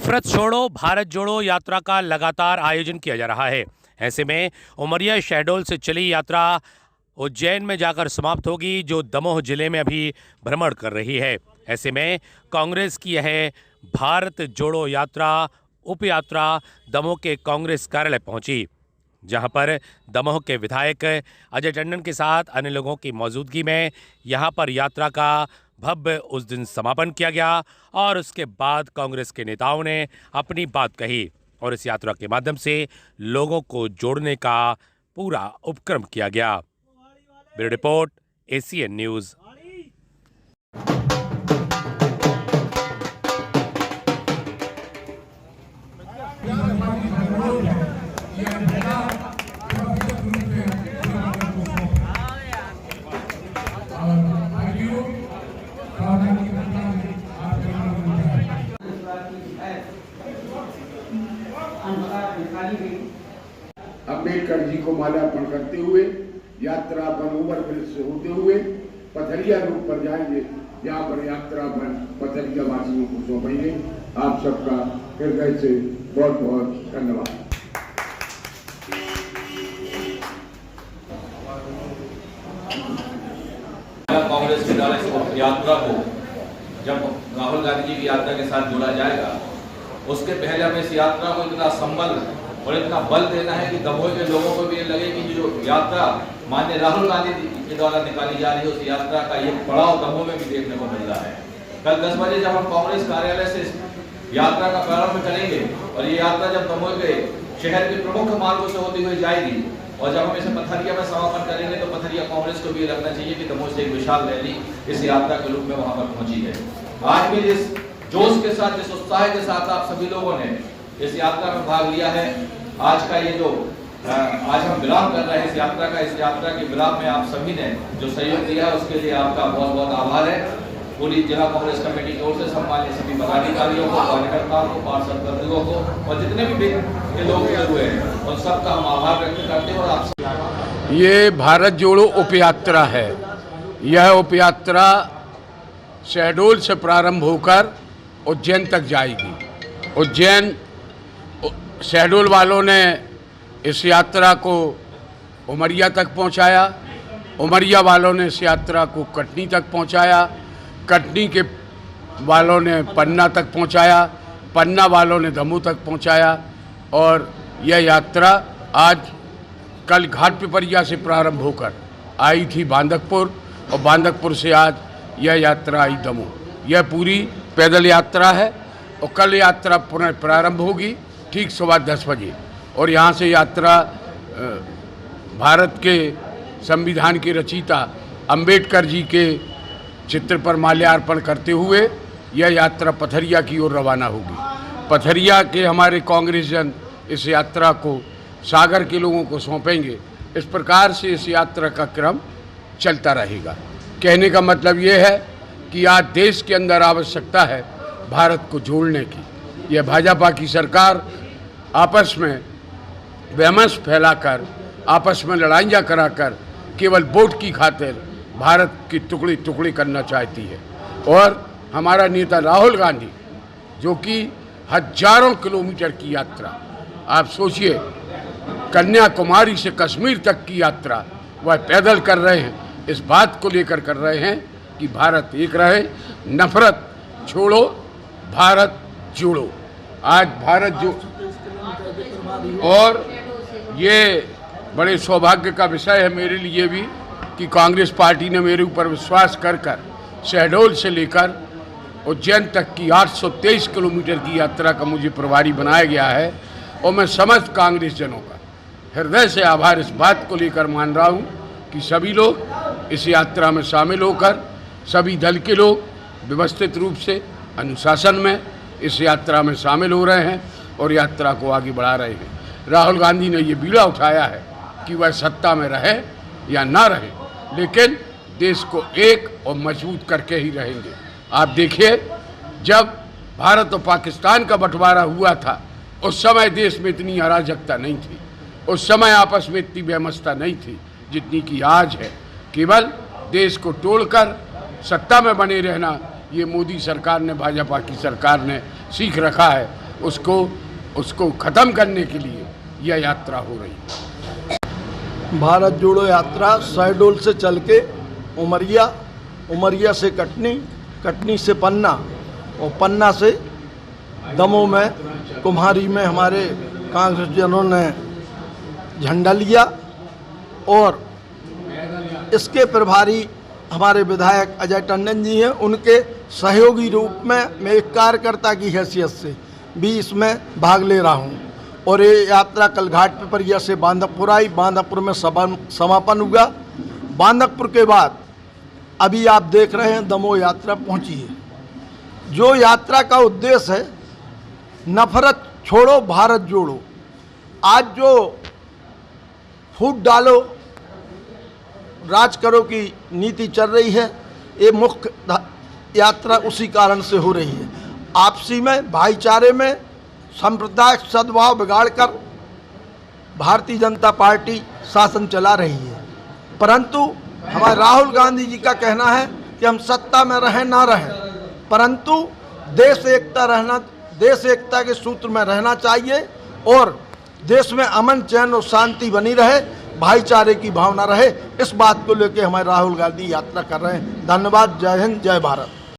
नफरत छोड़ो भारत जोड़ो यात्रा का लगातार आयोजन किया जा रहा है। ऐसे में उमरिया शहडोल से चली यात्रा उज्जैन में जाकर समाप्त होगी, जो दमोह जिले में अभी भ्रमण कर रही है। ऐसे में कांग्रेस की यह भारत जोड़ो यात्रा उप यात्रा दमोह के कांग्रेस कार्यालय पहुंची, जहां पर दमोह के विधायक अजय टंडन के साथ अन्य लोगों की मौजूदगी में यहां पर यात्रा का भव्य उस दिन समापन किया गया और उसके बाद कांग्रेस के नेताओं ने अपनी बात कही और इस यात्रा के माध्यम से लोगों को जोड़ने का पूरा उपक्रम किया गया। Bureau report, ACN news. Ambedkar ji को माल्यार्पण करते हुए यात्रा अपन ओवर ब्रिज से होते हुए पथरिया रूट पर जाएंगे, यहाँ पर यात्रा अपन पथरिया वासियों को सौंपेंगे। आप सबका हृदय से बहुत बहुत धन्यवाद। कांग्रेस के द्वारा इस यात्रा को जब राहुल गांधी जी की यात्रा के साथ जोड़ा जाएगा, उसके पहले हमें इस यात्रा को इतना संबल और इतना बल देना है कि दमोह के लोगों को भी ये लगे कि जो यात्रा माननीय राहुल गांधी जी के द्वारा निकाली जा रही है, उस यात्रा का ये पड़ाव दमोह में भी देखने को मिल रहा है। कल 10 बजे जब हम कांग्रेस कार्यालय से यात्रा का प्रारंभ करेंगे और ये यात्रा जब दमोह के शहर के प्रमुख मार्गों से होती हुई जाएगी और जब हम इसे पथरिया में समापन करेंगे, तो पथरिया कांग्रेस को भी ये लगना चाहिए कि दमोह से एक विशाल रैली इस यात्रा के रूप में वहां पर पहुंची है। आज भी जिस जोश के साथ, जिस उत्साह के साथ आप सभी लोगों ने इस यात्रा में भाग लिया है, आज का ये जो आज हम विराम कर रहे हैं इस यात्रा के विराम में आप सभी ने जो सहयोग दिया है, उसके लिए आपका बहुत बहुत आभार है। पूरी जिला कांग्रेस कमेटी की ओर से सम्मानित सभी पदाधिकारियों को, कार्यकर्ताओं को, पार्षद बंधुओं को और जितने भी के लोग हुए हैं उन सबका हम आभार व्यक्त करते हैं। और आप ये भारत जोड़ो उप यात्रा है। यह उप यात्रा शहडोल से प्रारंभ होकर उज्जैन तक जाएगी। उज्जैन शहडोल वालों ने इस यात्रा को उमरिया तक पहुंचाया, उमरिया वालों ने इस यात्रा को कटनी तक पहुंचाया, कटनी के वालों ने पन्ना तक पहुंचाया, पन्ना वालों ने दमोह तक पहुंचाया और यह यात्रा आज कल घाट पिपरिया से प्रारंभ होकर आई थी बांदकपुर और बांदकपुर से आज यह यात्रा आई दमोह। यह पूरी पैदल यात्रा है और कल यात्रा पुनः प्रारंभ होगी ठीक सुबह 10 बजे और यहाँ से यात्रा भारत के संविधान के रचयिता अंबेडकर जी के चित्र पर माल्यार्पण करते हुए यह यात्रा पथरिया की ओर रवाना होगी। पथरिया के हमारे कांग्रेस जन इस यात्रा को सागर के लोगों को सौंपेंगे। इस प्रकार से इस यात्रा का क्रम चलता रहेगा। कहने का मतलब ये है कि आज देश के अंदर आवश्यकता है भारत को जोड़ने की। यह भाजपा की सरकार आपस में वहमस फैलाकर, आपस में लड़ाइयाँ कराकर केवल वोट की खातिर भारत की टुकड़ी टुकड़ी करना चाहती है। और हमारा नेता राहुल गांधी, जो कि हजारों किलोमीटर की यात्रा, आप सोचिए कन्याकुमारी से कश्मीर तक की यात्रा वह पैदल कर रहे हैं, इस बात को लेकर कर रहे हैं कि भारत एक रहे, नफरत छोड़ो भारत जोड़ो। आज भारत जो और ये बड़े सौभाग्य का विषय है मेरे लिए भी कि कांग्रेस पार्टी ने मेरे ऊपर विश्वास कर शहडोल से लेकर उज्जैन तक की 823 किलोमीटर की यात्रा का मुझे प्रभारी बनाया गया है और मैं समस्त कांग्रेस जनों का हृदय से आभार इस बात को लेकर मान रहा हूँ कि सभी लोग इस यात्रा में शामिल होकर, सभी दल के लोग व्यवस्थित रूप से अनुशासन में इस यात्रा में शामिल हो रहे हैं और यात्रा को आगे बढ़ा रहे हैं। राहुल गांधी ने ये बीड़ा उठाया है कि वह सत्ता में रहे या ना रहे, लेकिन देश को एक और मजबूत करके ही रहेंगे। आप देखिए, जब भारत और पाकिस्तान का बंटवारा हुआ था उस समय देश में इतनी अराजकता नहीं थी, उस समय आपस में इतनी बेमस्ता नहीं थी जितनी कि आज है। केवल देश को तोड़कर सत्ता में बने रहना ये मोदी सरकार ने, भाजपा की सरकार ने सीख रखा है उसको ख़त्म करने के लिए यह यात्रा हो रही है। भारत जोड़ो यात्रा शहडोल से चल के उमरिया, उमरिया से कटनी, कटनी से पन्ना और पन्ना से दमोह में कुम्हारी में हमारे कांग्रेसजनों ने झंडा लिया और इसके प्रभारी हमारे विधायक अजय टंडन जी हैं। उनके सहयोगी रूप में मैं एक कार्यकर्ता की हैसियत से भी इसमें भाग ले रहा हूं और ये यात्रा कल घाट पिपरिया से बांदकपुर आई, बांदकपुर में समापन हुआ। बांदकपुर के बाद अभी आप देख रहे हैं दमोह यात्रा पहुंची है। जो यात्रा का उद्देश्य है नफरत छोड़ो भारत जोड़ो। आज जो फूट डालो राज करो की नीति चल रही है, ये मुख्य यात्रा उसी कारण से हो रही है। आपसी में भाईचारे में सांप्रदायिक सद्भाव बिगाड़कर भारतीय जनता पार्टी शासन चला रही है। परंतु हमारे राहुल गांधी जी का कहना है कि हम सत्ता में रहें ना रहें, परंतु देश एकता के सूत्र में रहना चाहिए और देश में अमन चैन और शांति बनी रहे, भाईचारे की भावना रहे। इस बात को लेकर हमारे राहुल गांधी यात्रा कर रहे हैं। धन्यवाद। जय हिंद, जय भारत।